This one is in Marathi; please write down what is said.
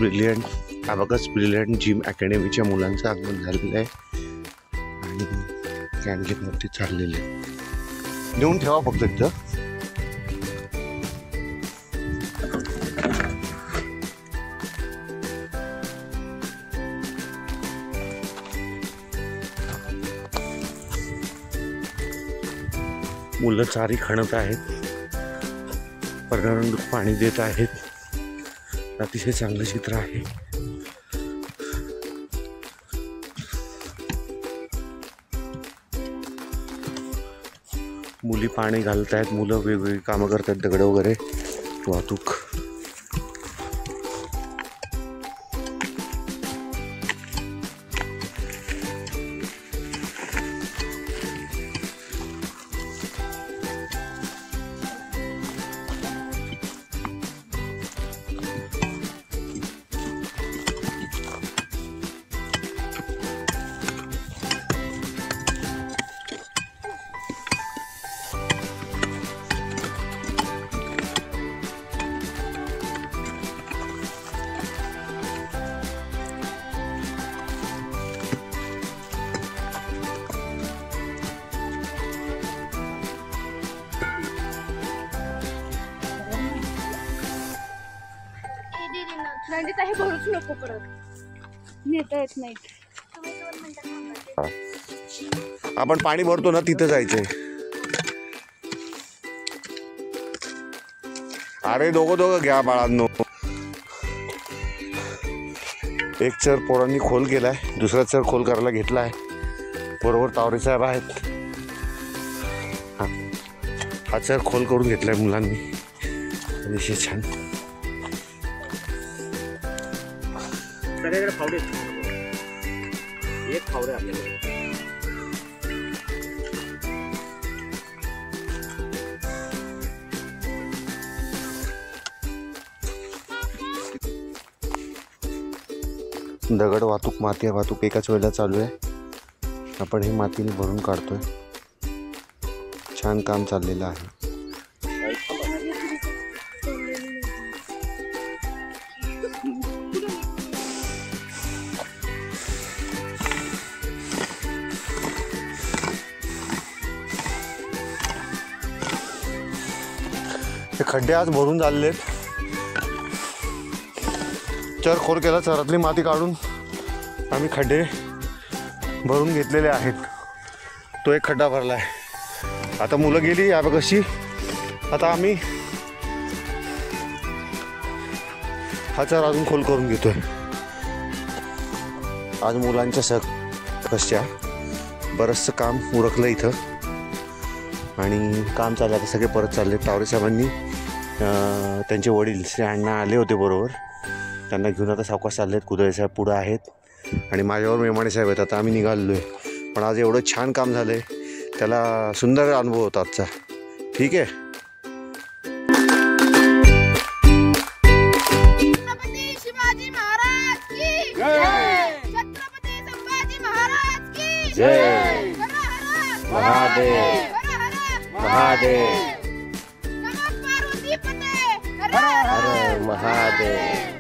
ब्रिलियंट जिम अकॅडमीच्या मुलांचं आगमन झालेलं आहे आणि कॅन्टीनवरती चाललेलं आहे. नेऊन ठेवा फक्त तिथं. मुलं चारी खणत आहेत, पर्यावरण पाणी देत आहेत. अतिशय चांगलं चित्र आहे. मुली पाणी घालत आहेत, मुलं वेगवेगळी कामं करतात, दगड वगैरे वाहतूक. हे भरूच नको परत नेता येत नाही. आपण पाणी भरतो ना तिथं जायचंय. अरे दोघं घ्या बाळांनो. एक चर पोरांनी खोल केलाय, दुसरा चर खोल करायला घेतलाय. बरोबर तावरे साहेब आहेत. हा चर खोल करून घेतलाय मुलांनी. अतिशय छान. एक फावडे आपल्याला दगड वाहतूक, माती वाहतूक एकाच वेळेला चालू आहे. आपण हे मातीने भरून काढतोय. छान काम चाललेलं आहे. हे खड्डे आज भरून झालेले आहेत. चर खोल केला, चरातली माती काढून आम्ही खड्डे भरून घेतलेले आहेत. तो एक खड्डा भरला आहे. आता मुलं गेली या कशी. आता आम्ही हा चर अजून खोल करून घेतोय. आज मुलांच्या सकशा बरंचसं काम उरकलं इथं आणि काम चाललं. आता सगळे परत चालले. तावरे साहेबांनी त्यांचे वडील श्री अण्णा आले होते बरोबर. त्यांना घेऊन आता सावकाश चालले आहेत. कुदळे साहेब पुढं आहेत आणि माझ्यावर मेमाणे साहेब आहेत. आता आम्ही निघालो आहे. पण आज एवढं छान काम झालं आहे, त्याला सुंदर अनुभव होता आजचा. ठीक आहे. छत्रपती शिवाजी महाराज की जय. छत्रपती संभाजी महाराज की जय. महादेव महादेव नमः पार्वती पते. हर महादेव.